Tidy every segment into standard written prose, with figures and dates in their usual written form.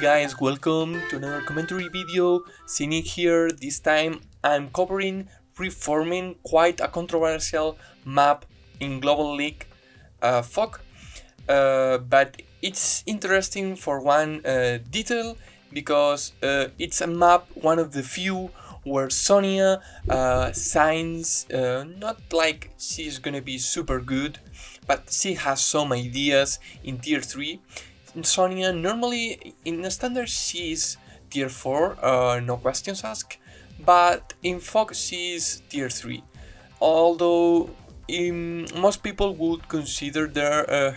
guys, welcome to another commentary video. Cynical here. This time I'm covering reforming quite a controversial map in Global League FOC, but it's interesting for one detail because it's a map, one of the few where Sonja signs not like she's gonna be super good, but she has some ideas in tier 3. Sonja normally in the standard she's tier 4, no questions asked, but in FOC she's tier 3. Although most people would consider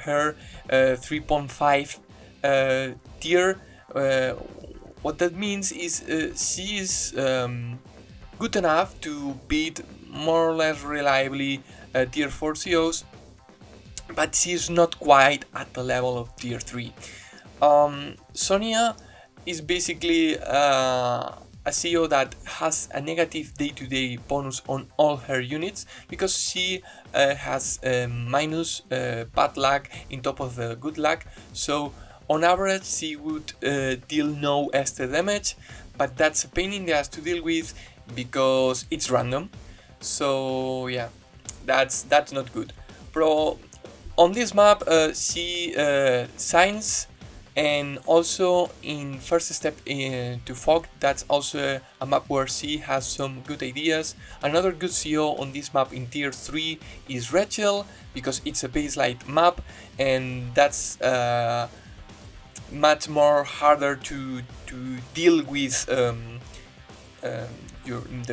her 3.5 tier. What that means is she is good enough to beat more or less reliably tier 4 COs, but she's not quite at the level of tier 3. Sonja is basically a CO that has a negative day-to-day bonus on all her units because she has minus bad luck in top of the good luck. So on average she would deal no extra damage, but that's a pain in the ass to deal with because it's random. So yeah, that's not good. On this map she signs, and also in first step to FOC, that's also a map where she has some good ideas. Another good CO on this map in tier 3 is Rachel, because it's a baseline map and that's much more harder to deal with the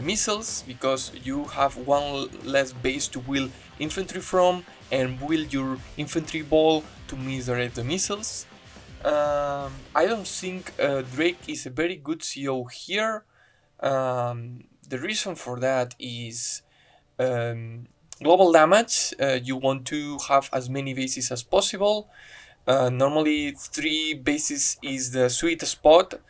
missiles, because you have one less base to wheel infantry from and wheel your infantry ball to misdirect the missiles. I don't think Drake is a very good CO here. The reason for that is global damage. You want to have as many bases as possible. Normally 3 bases is the sweet spot,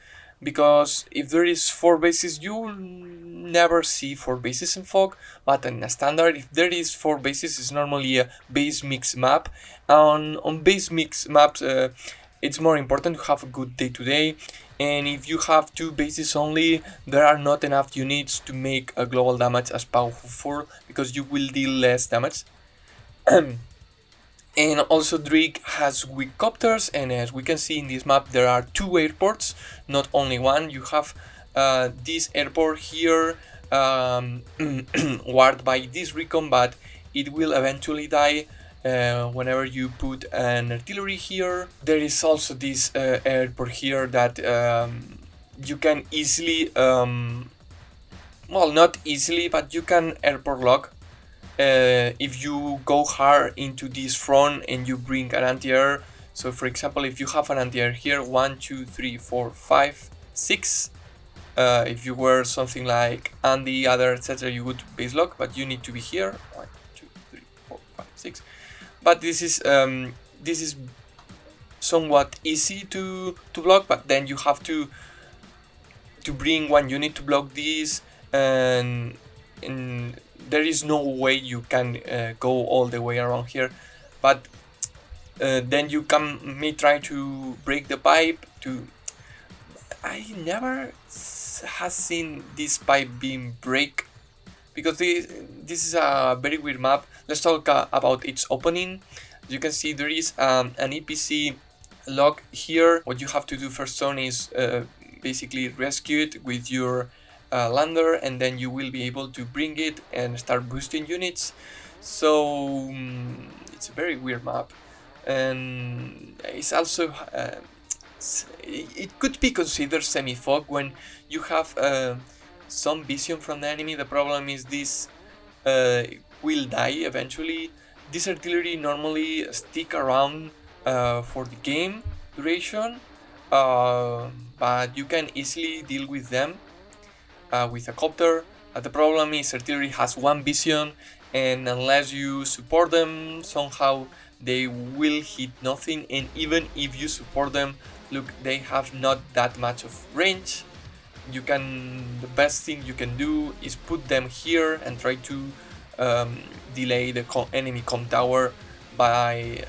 because if there is 4 bases you will never see 4 bases in FOC, but in a standard if there is 4 bases it's normally a base mix map. On base mix maps it's more important to have a good day-to-day, and if you have 2 bases only there are not enough units to make a global damage as powerful because you will deal less damage. And also Drake has weak copters, and as we can see in this map there are 2 airports, not only one. You have this airport here warded by this recon, but it will eventually die whenever you put an artillery here. There is also this airport here that you can easily, well, not easily, but you can airport lock if you go hard into this front and you bring an anti-air. So for example, if you have an anti-air here, 1, 2, 3, 4, 5, 6, if you were something like Andy, other, etc., you would base lock, but you need to be here, 1, 2, 3, 4, 5, 6. But this is somewhat easy to block, but then you have to bring one unit to block this, and there is no way you can go all the way around here. But then you may try to break the pipe. I never has seen this pipe being break, because this is a very weird map. Let's talk about its opening. You can see there is an EPC lock here. What you have to do first turn is basically rescue it with your lander, and then you will be able to bring it and start boosting units. So it's a very weird map, and it's also it could be considered semi-fog when you have some vision from the enemy. The problem is this will die eventually. This artillery normally stick around for the game duration, but you can easily deal with them with a copter. The problem is artillery has one vision, and unless you support them somehow they will hit nothing, and even if you support them, look, they have not that much of range. The best thing you can do is put them here and try to delay the enemy com tower by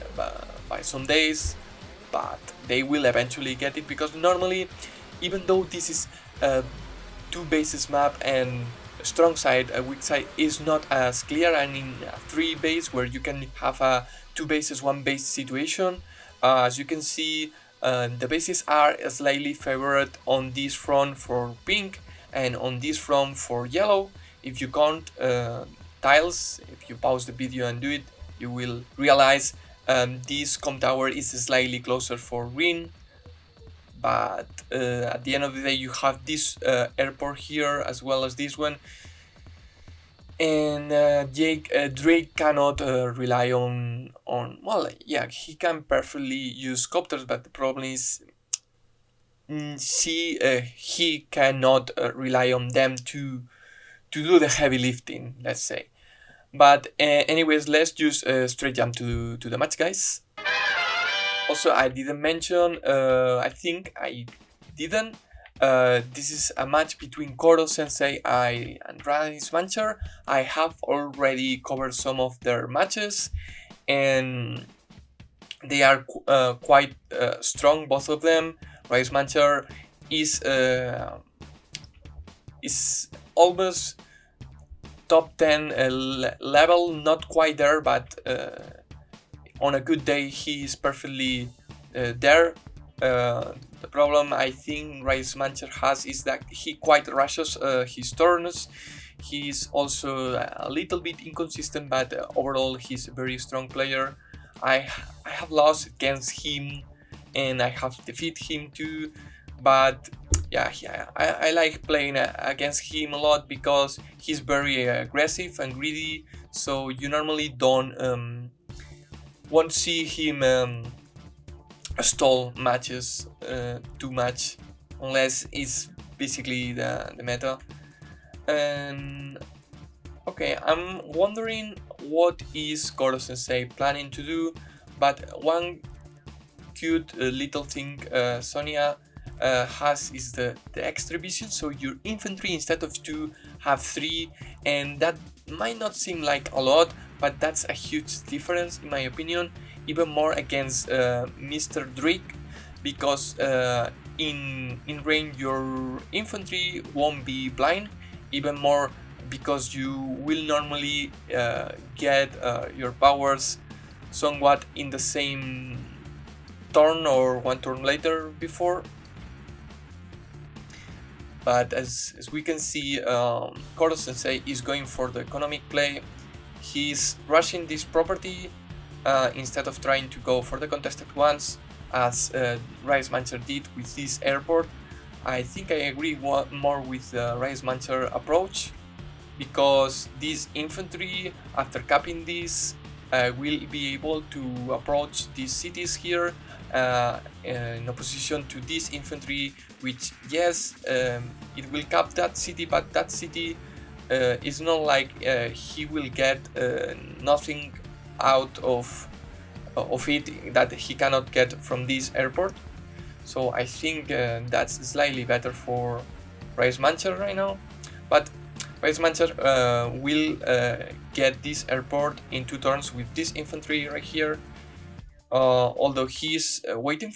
some days. but they will eventually get it, because normally, even though this is a two bases map and a strong side, a weak side is not as clear, and in a 3 base where you can have a 2 bases 1 base situation, as you can see, the bases are slightly favored on this front for pink and on this front for yellow. If you count tiles, if you pause the video and do it, you will realize this com tower is slightly closer for green, but at the end of the day you have this airport here as well as this one, and Drake cannot rely on well, yeah, he can perfectly use copters, but the problem is he cannot rely on them to do the heavy lifting, let's say. But anyways, let's just straight jump to the match, guys. Also, I didn't mention, I think I didn't, this is a match between Koro Sensei and Rise Mancher. I have already covered some of their matches, and they are quite strong, both of them. Rise Mancher is almost top 10 level, not quite there, but on a good day he is perfectly there. The problem I think Rise Mancher has is that he quite rushes his turns. He's also a little bit inconsistent, but overall he's a very strong player. I have lost against him and I have defeated him too, but yeah, I like playing against him a lot because he's very aggressive and greedy, so you normally won't see him stall matches too much, unless it's basically the meta. And okay, I'm wondering what is Koro Sensei planning to do, but one cute little thing Sonja has is the extra vision, so your infantry instead of 2 have 3, and that might not seem like a lot, but that's a huge difference in my opinion, even more against Mr. Drake, because in range your infantry won't be blind, even more because you will normally get your powers somewhat in the same turn or one turn later before. But as we can see, Koro Sensei is going for the economic play. He's rushing this property instead of trying to go for the contested ones, as Rise Mancher did with this airport. I think I agree more with the Rise Mancher approach, because this infantry, after capping this, will be able to approach these cities here in opposition to this infantry, which, yes, it will cap that city, but that city is not like he will get nothing out of it that he cannot get from this airport. So I think that's slightly better for Rise Mancher right now, but Rise Mancher will get this airport in 2 turns with this infantry right here, although he's waiting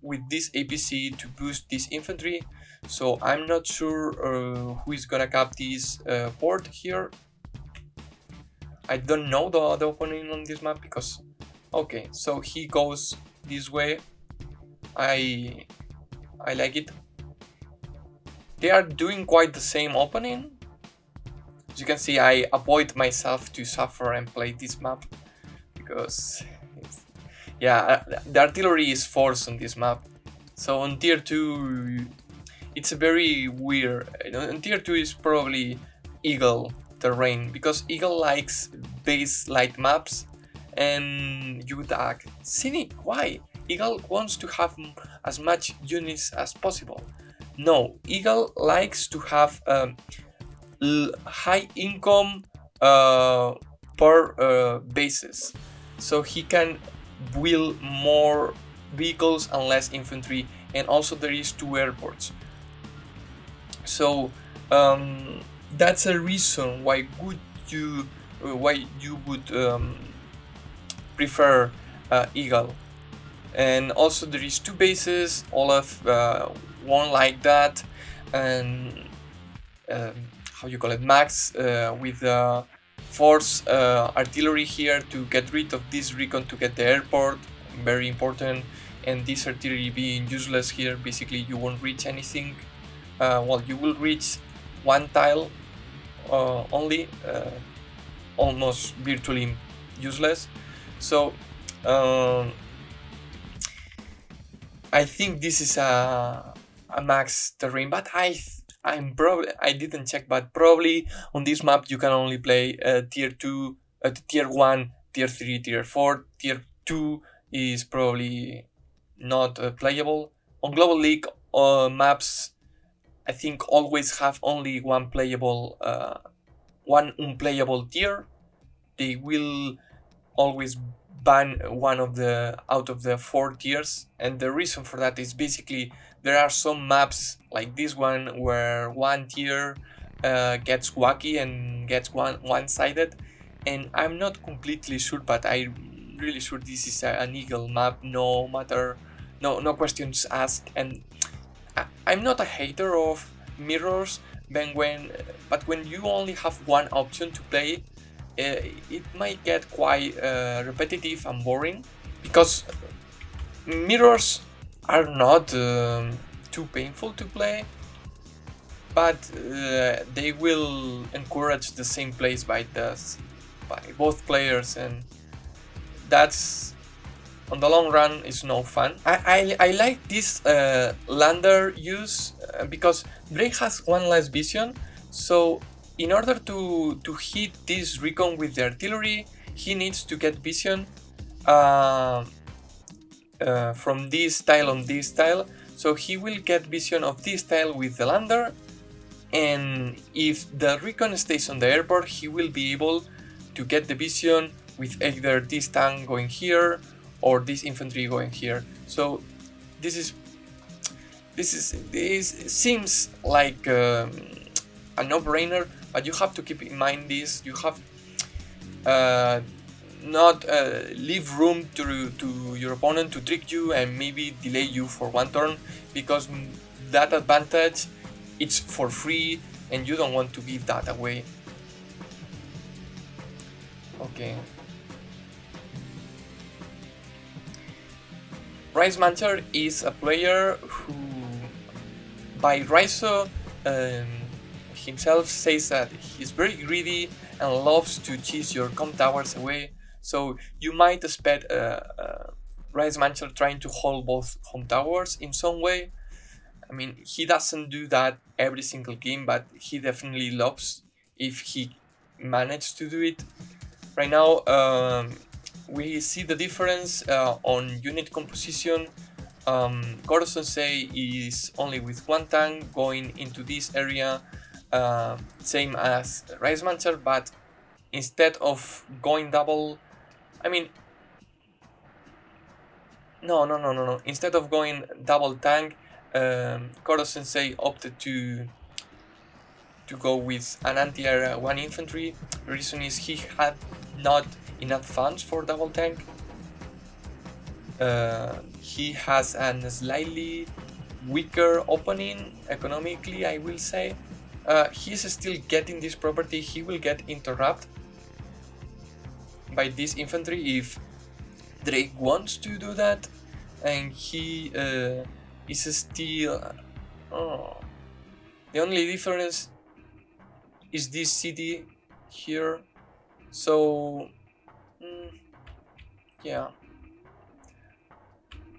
with this APC to boost this infantry, so I'm not sure who is gonna cap this port here. I don't know the opponent on this map, because okay, so he goes this way. I like it. They are doing quite the same opening. As you can see, I avoid myself to suffer and play this map, because yeah, the artillery is forced on this map. So on tier 2 it's a very weird, on tier 2 is probably Eagle terrain, because Eagle likes base light maps, and you would ask, Cynic, why? Eagle wants to have as much units as possible. No, Eagle likes to have high income per bases, so he can build more vehicles and less infantry, and also there is 2 airports. So that's a reason why you would prefer Eagle. And also there is two bases. Olaf won't like that, and how you call it, Max with force artillery here to get rid of this recon to get the airport, very important. And this artillery being useless here, basically you won't reach anything. Well, you will reach one tile only, almost virtually useless. So I think this is a max terrain, but I didn't check, but probably on this map you can only play tier 2, tier 1, tier 3, tier 4. Tier 2 is probably not playable. On Global League maps, I think always have only one unplayable tier. They will always ban one of the out of the 4 tiers, and the reason for that is basically there are some maps like this one where one tier gets wacky and gets one-sided, and I'm not completely sure, but I'm really sure this is an eagle map, no matter, no questions asked. And I'm not a hater of mirrors, but when you only have one option to play, it might get quite repetitive and boring, because mirrors are not too painful to play, but they will encourage the same plays by both players, and that's, on the long run, is no fun. I like this lander use because Drake has one less vision, so in order to hit this recon with the artillery, he needs to get vision from this tile on this tile. So he will get vision of this tile with the lander, and if the recon stays on the airport, he will be able to get the vision with either this tank going here or this infantry going here. So this seems like a no-brainer, but you have to keep in mind this. You have not leave room to your opponent to trick you and maybe delay you for one turn, because that advantage, it's for free and you don't want to give that away. Okay. Rice Mancher is a player who, by Raizo himself, says that he's very greedy and loves to cheese your com towers away. So you might expect Rice Mancher trying to hold both home towers in some way. I mean, he doesn't do that every single game, but he definitely loves if he managed to do it. Right now, we see the difference on unit composition. Goro Sensei is only with one tank going into this area, same as Rice Mancher, but instead of going double, I mean, no. Instead of going double tank, Goro Sensei opted to go with an anti-air one infantry. The reason is he had not enough funds for double tank. He has a slightly weaker opening economically, I will say. He's still getting this property. He will get interrupted by this infantry if Drake wants to do that, and he is still. The only difference is this city here. So yeah.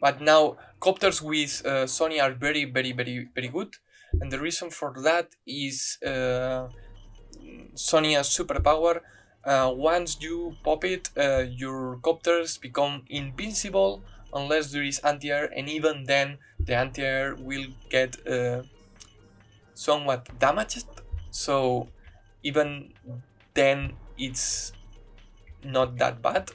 But now copters with Sonja are very good, and the reason for that is Sonja's superpower. Once you pop it, your copters become invincible unless there is anti-air, and even then the anti-air will get somewhat damaged. So even then it's not that bad.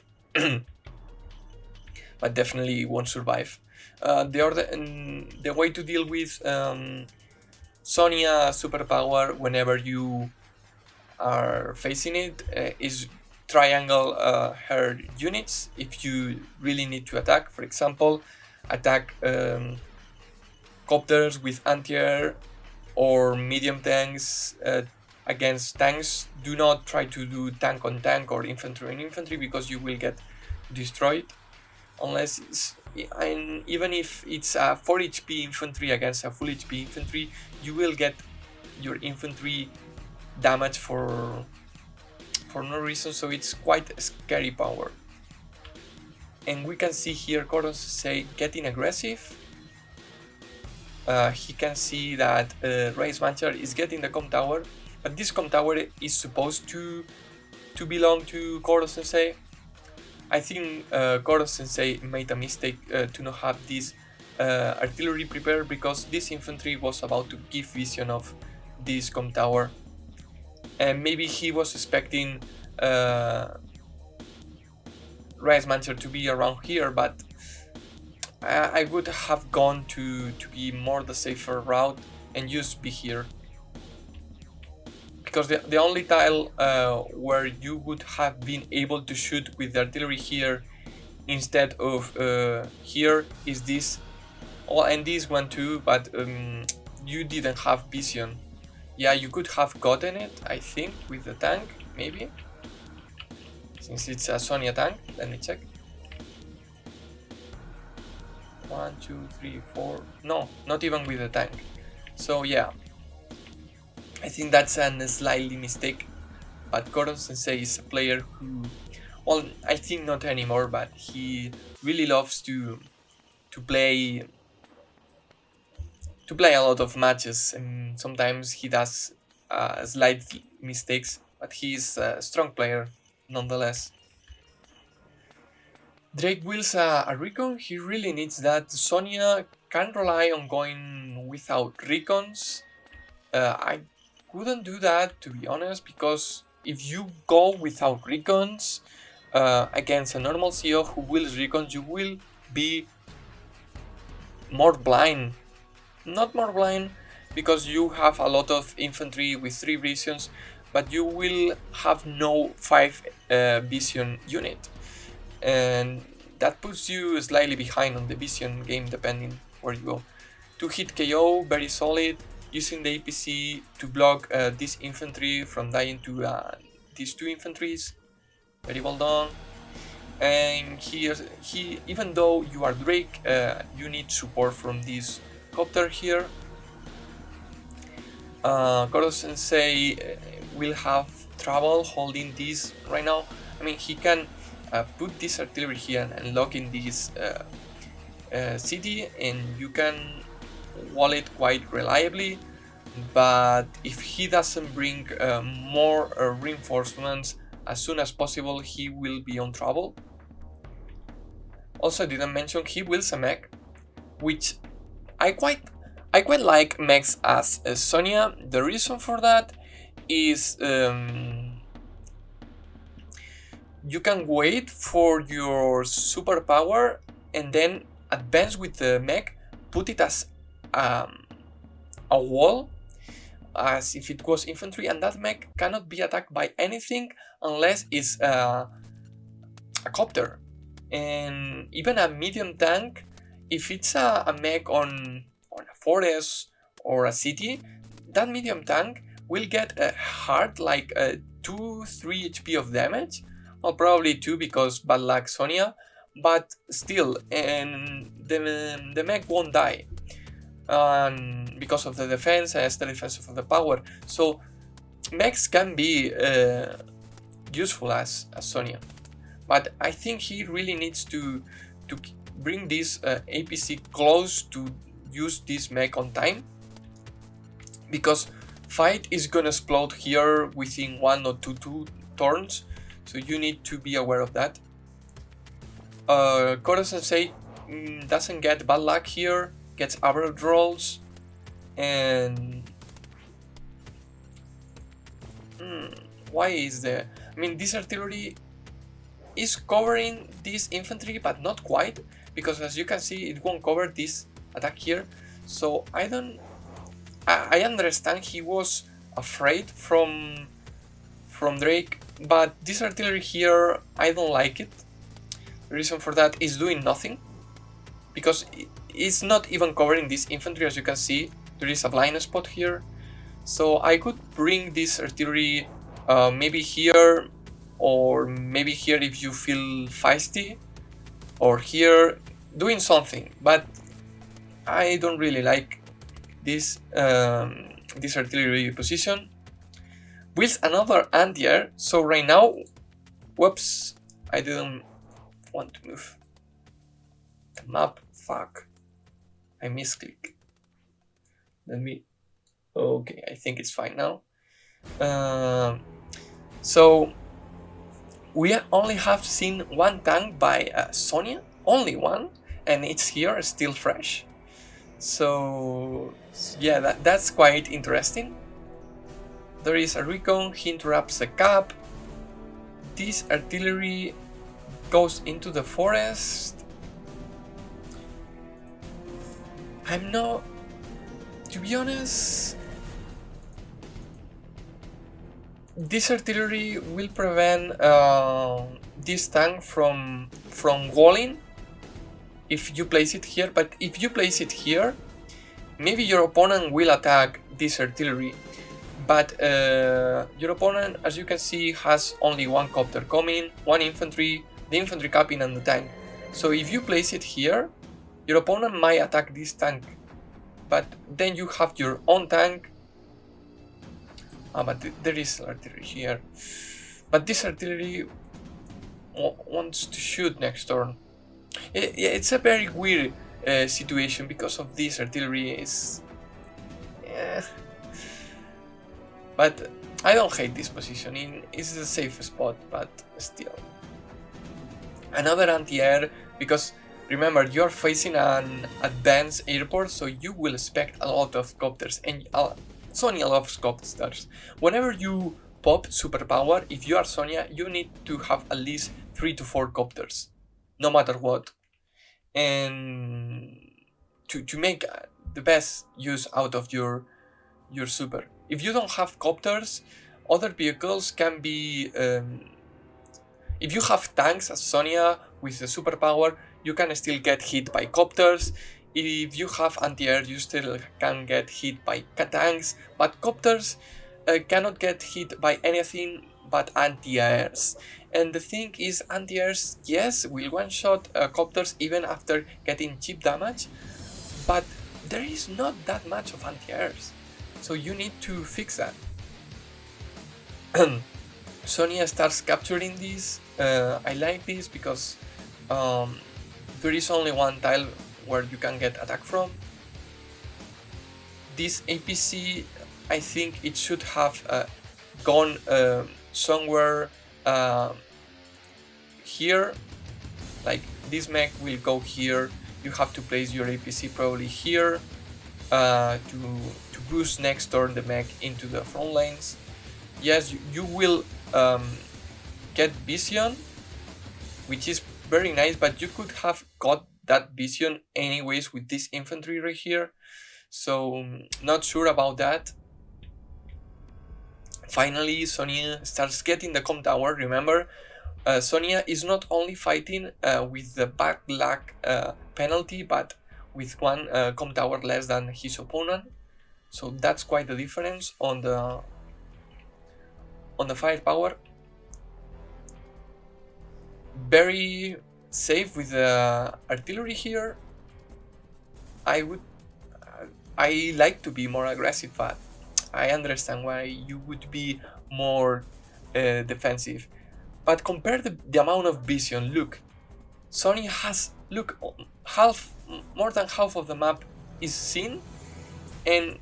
But definitely won't survive. The way to deal with Sonja superpower whenever you are facing it is triangle her units if you really need to attack. For example, attack copters with anti-air or medium tanks against tanks. Do not try to do tank on tank or infantry on infantry, because you will get destroyed. Unless it's, and even if it's a 4 HP infantry against a full HP infantry, you will get your infantry damage for no reason, so it's quite a scary power. And we can see here Gordon Sensei getting aggressive. He can see that Race Mancher is getting the com tower, but this com tower is supposed to belong to Goro Sensei. I think Goro Sensei made a mistake to not have this artillery prepared, because this infantry was about to give vision of this com tower, and maybe he was expecting Race Mancher to be around here, but I would have gone to be more the safer route and just be here, because the only tile where you would have been able to shoot with the artillery here instead of here is this. Oh, and this one too, but you didn't have vision. Yeah, you could have gotten it, I think, with the tank, maybe, since it's a Sonja tank. Let me check. 1, 2, 3, 4. No, not even with the tank. So yeah, I think that's a slightly mistake. But Goro Sensei is a player who, well, I think not anymore, but he really loves to play a lot of matches, and sometimes he does slight mistakes, but he's a strong player nonetheless. Drake wills a recon. He really needs that. Sonja can't rely on going without recons. I wouldn't do that, to be honest, because if you go without recons against a normal CEO who wills recons, you will be more blind. Not more blind, because you have a lot of infantry with 3 visions, but you will have no 5 vision unit, and that puts you slightly behind on the vision game depending where you go. 2-hit KO, very solid, using the APC to block this infantry from dying to these 2 infantries. Very well done. And he even though you are Drake, you need support from this copter here. Goro Sensei will have trouble holding this right now. I mean, he can put this artillery here and lock in this city, and you can wall it quite reliably, but if he doesn't bring more reinforcements as soon as possible, he will be on trouble. Also, I didn't mention he wills a mech, which I quite like mechs as Sonja. The reason for that is you can wait for your superpower and then advance with the mech, put it as a wall, as if it was infantry, and that mech cannot be attacked by anything unless it's a copter. And even a medium tank, if it's a mech on a forest or a city, that medium tank will get hard like 2-3 HP of damage. Well, probably 2 because bad luck Sonja, but still, and the mech won't die because of the defense and the defense of the power. So mechs can be useful as Sonja, but I think he really needs to bring this APC close to use this mech on time, because fight is gonna explode here within 1 or 2 turns, so you need to be aware of that. Goro Sensei doesn't get bad luck here, gets average rolls, and why is there? I mean, this artillery is covering this infantry, but not quite, because as you can see, it won't cover this attack here. So I understand he was afraid from Drake But this artillery here, I don't like it. The reason for that is doing nothing, because it's not even covering this infantry. As you can see, there is a blind spot here. So I could bring this artillery maybe here, or maybe here if you feel feisty, or here, doing something. But I don't really like this this artillery position. With another anti-air, so right now, whoops, I didn't want to move the map, fuck, I misclick. Let me, okay, I think it's fine now. So we only have seen one tank by Sonja, only one, and it's here, still fresh. So yeah, that's quite interesting. There is a recon, he interrupts the cap. This artillery goes into the forest. I'm not, to be honest, this artillery will prevent this tank from walling if you place it here. But if you place it here, maybe your opponent will attack this artillery. But your opponent, as you can see, has only one copter coming, one infantry, the infantry capping, and the tank. So if you place it here, your opponent might attack this tank. But then you have your own tank. But there is artillery here. But this artillery wants to shoot next turn. It's a very weird situation because of this artillery. Is. But I don't hate this positioning, it's the safe spot, but still. Another anti-air, because remember, you're facing an advanced airport, so you will expect a lot of copters, and Sonja loves copters. Whenever you pop superpower, if you are Sonja, you need to have at least 3 to 4 copters, no matter what. And to make the best use out of your super. If you don't have copters, other vehicles can be... if you have tanks as Sonja with the superpower, you can still get hit by copters. If you have anti-air, you still can get hit by tanks, but copters cannot get hit by anything but anti-airs. And the thing is, anti-airs, yes, will one-shot copters even after getting chip damage, but there is not that much of anti-airs. So you need to fix that. Sonja starts capturing this. I like this because there is only one tile where you can get attacked from. This APC, I think it should have gone somewhere here. Like this mech will go here. You have to place your APC probably here to boost next turn the mech into the front lanes. Yes, you will get vision, which is very nice, but you could have got that vision anyways with this infantry right here. So not sure about that. Finally, Sonja starts getting the com tower. Remember, Sonja is not only fighting with the back lag penalty, but with one com tower less than his opponent. So that's quite the difference on the firepower. Very safe with the artillery here. I like to be more aggressive, but I understand why you would be more defensive. But compare the amount of vision. Look, Sonja has, look, more than half of the map is seen, and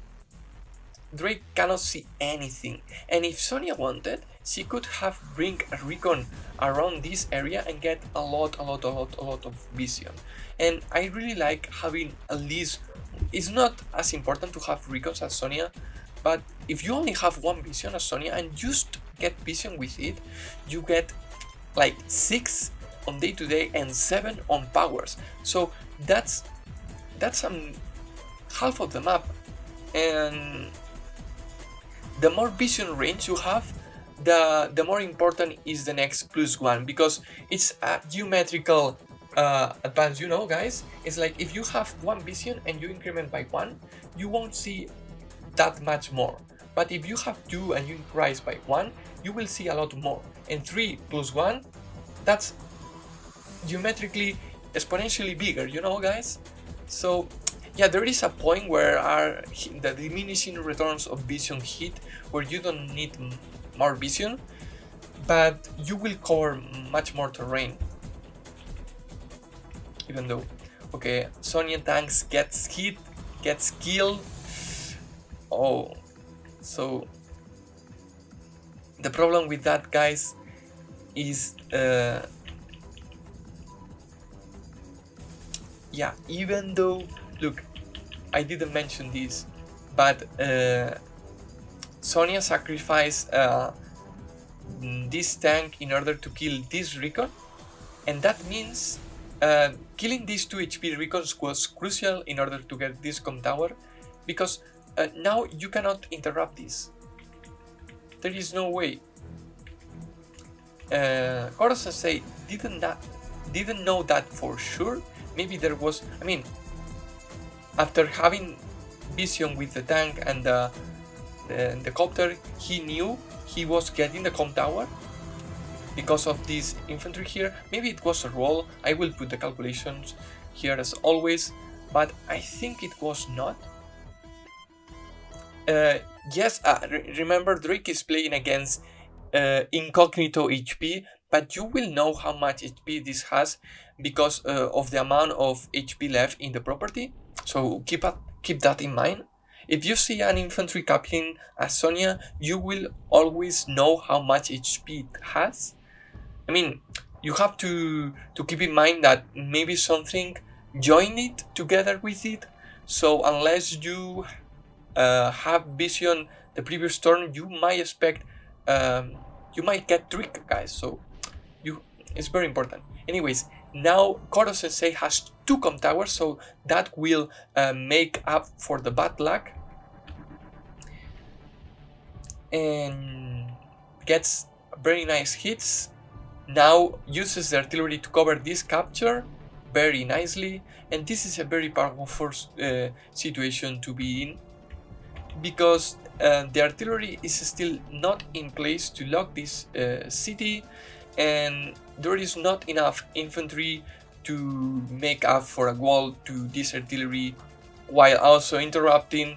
Drake cannot see anything. And if Sonja wanted, she could have bring a recon around this area and get a lot of vision. And I really like having at least, it's not as important to have recons as Sonja, but if you only have one vision as Sonja and just get vision with it, you get like 6 on day-to-day and 7 on powers. So that's half of the map. And the more vision range you have, the more important is the next +1, because it's a geometrical advance, you know, guys. It's like if you have one vision and you increment by 1, you won't see that much more. But if you have 2 and you increase by 1, you will see a lot more. And 3 plus 1, that's geometrically exponentially bigger, you know, guys. So yeah, there is a point where are the diminishing returns of vision hit, where you don't need more vision, but you will cover much more terrain. Even though, okay, Sonja tanks gets hit, gets killed. Oh, so the problem with that, guys, is yeah, even though, look, I didn't mention this, but Sonja sacrificed this tank in order to kill this recon, and that means killing these 2 HP recons was crucial in order to get this com tower, because now you cannot interrupt this. There is no way. Koro-sensei didn't know that for sure. Maybe there was, I mean, after having vision with the tank and the copter, he knew he was getting the com tower because of this infantry here. Maybe it was a roll. I will put the calculations here as always, but I think it was not. Yes, remember Drake is playing against incognito HP, but you will know how much HP this has because of the amount of HP left in the property. So keep that in mind. If you see an infantry captain as Sonja, you will always know how much HP it has. I mean, you have to keep in mind that maybe something joined it together with it. So unless you have vision the previous turn, you might expect you might get tricked, guys. So it's very important. Anyways, now Koro-sensei has 2 com towers, so that will make up for the bad luck, and gets very nice hits. Now uses the artillery to cover this capture very nicely, and this is a very powerful situation to be in, because the artillery is still not in place to lock this city, and there is not enough infantry to make up for a wall to this artillery, while also interrupting.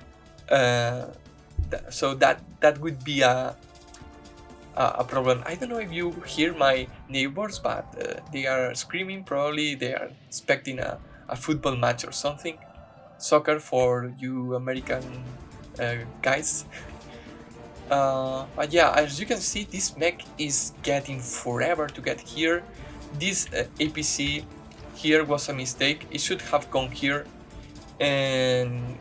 So that would be a problem. I don't know if you hear my neighbors, but they are screaming. Probably they are expecting a football match or something. Soccer for you American guys. But yeah, as you can see, this mech is getting forever to get here. This APC here was a mistake. It should have gone here and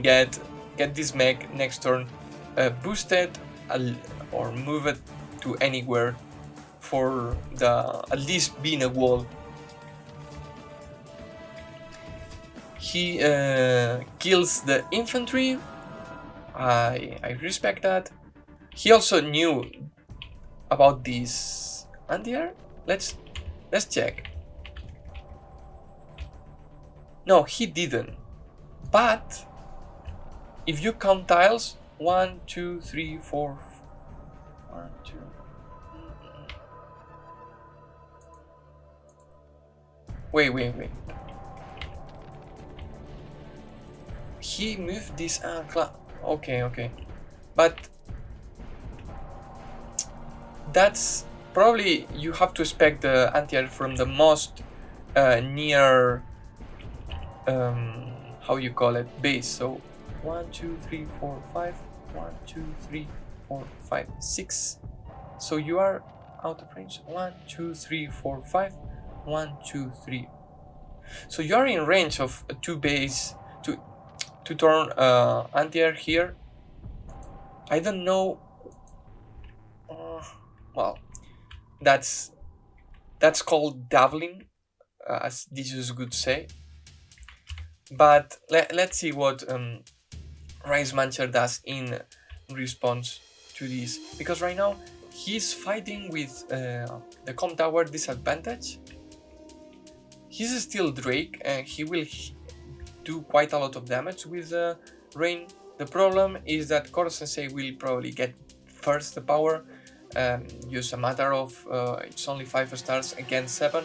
get this mech next turn boosted or move it to anywhere for the at least being a wall. He kills the infantry. I respect that. He also knew about this anti-air. Let's check. No, he didn't. But if you count tiles, 1, 2, 3, 4, 1, 2. Wait. He moved this okay. But that's probably, you have to expect the anti-air from the most near how you call it, base. So 1, 2, 3, 4, 5. 1, 2, 3, 4, 5, 6. So you are out of range. 1, 2, 3, 4, 5. 1, 2, 3. So you are in range of 2 base to turn anti-air here. I don't know. Well, that's called dabbling, as Jesus would say. But let's see what Rice Mancher does in response to this, because right now he's fighting with the com tower disadvantage. He's still Drake and he will do quite a lot of damage with rain. The problem is that Koro Sensei will probably get first the power, just a matter of it's only 5 stars against 7.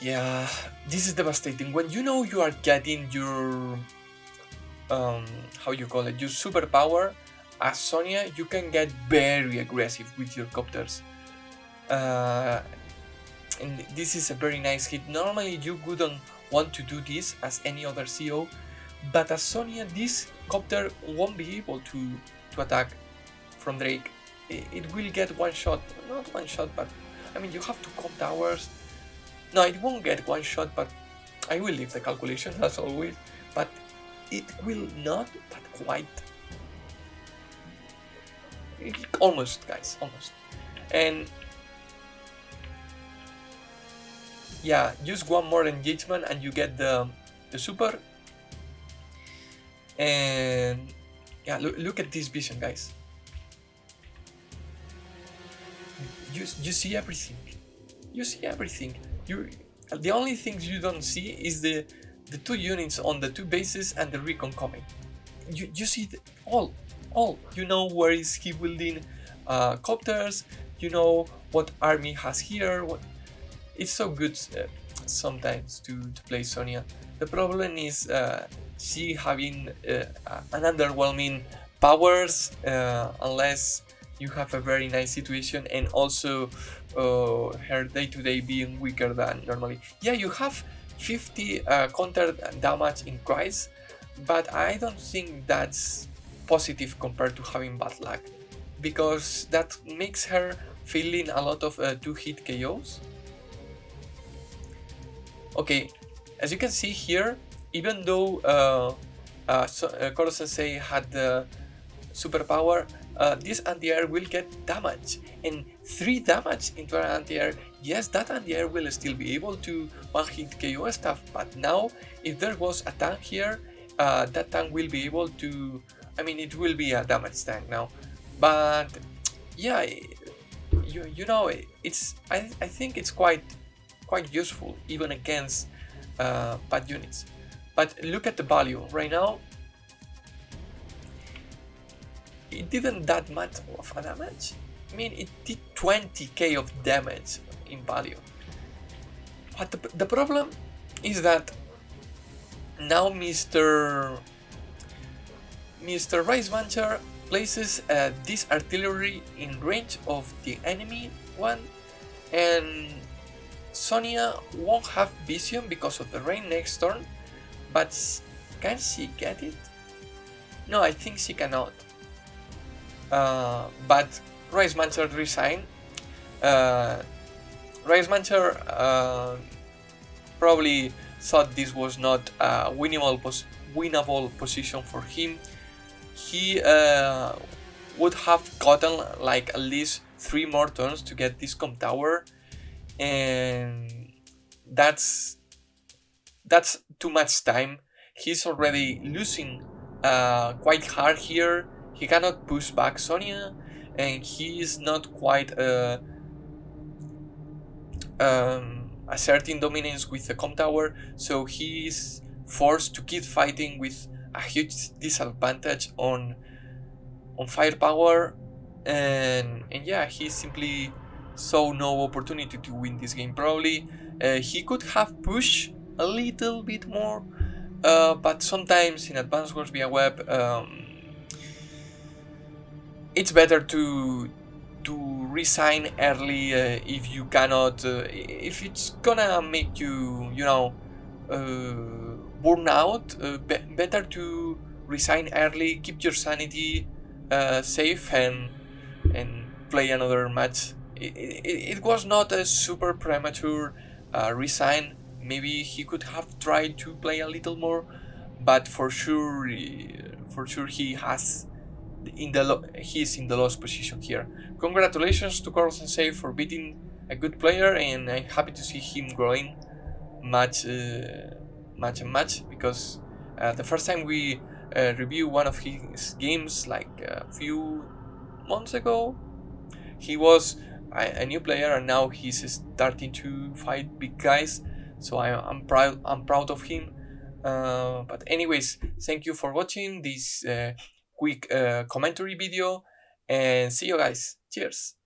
Yeah, this is devastating. When you know you are getting your how you call it, your superpower as Sonja, you can get very aggressive with your copters. And this is a very nice hit. Normally you wouldn't want to do this as any other CO, but as Sonja, this copter won't be able to attack from Drake. It will get one shot, not one shot, but I mean you have to com towers. No, it won't get one shot, but I will leave the calculation as always. But it will not, but quite. Almost, guys, almost. And yeah, use one more engagement and you get the super. And yeah, look at this vision, guys. You see everything. You see everything. The only things you don't see is the 2 units on the 2 bases and the recon coming. You see all. You know where is he building copters. You know what army has here. It's so good sometimes to play Sonja. The problem is she having an underwhelming powers unless you have a very nice situation, and also her day-to-day being weaker than normally. Yeah, you have 50 counter damage in Christ, but I don't think that's positive compared to having bad luck, because that makes her feeling a lot of 2-hit KOs. Okay, as you can see here, even though Koro Sensei had the superpower, this anti-air will get damage, and 3 damage into an anti-air. Yes, that anti-air will still be able to one-hit KO stuff, but now if there was a tank here, that tank will be able to, I mean, it will be a damage tank now. But yeah, you know, it's I think it's quite useful even against bad units. But look at the value right now. It didn't that much of a damage. I mean, it did 20k of damage in value. But the problem is that now Mr. Rice Buncher places this artillery in range of the enemy one, and Sonja won't have vision because of the rain next turn. But can she get it? No, I think she cannot. But Rice Buncher resigned. Rice Buncher probably thought this was not a winnable position for him. He would have gotten like at least 3 more turns to get this com tower, and that's too much time. He's already losing quite hard here. He cannot push back Sonja, and he is not quite asserting dominance with the com tower, so he is forced to keep fighting with a huge disadvantage on firepower, and yeah, he simply saw no opportunity to win this game. Probably he could have pushed a little bit more, but sometimes in Advanced Wars via web, it's better to resign early if you cannot, if it's gonna make you, you know, burn out. Better to resign early, keep your sanity safe, and play another match. It was not a super premature resign. Maybe he could have tried to play a little more, but for sure he has he's in the lost position here. Congratulations to Koro Sensei for beating a good player, and I'm happy to see him growing match, because the first time we review one of his games like a few months ago. He was a new player, and now he's starting to fight big guys. So I'm proud. I'm proud of him. But anyways, thank you for watching this quick commentary video, and see you guys. Cheers.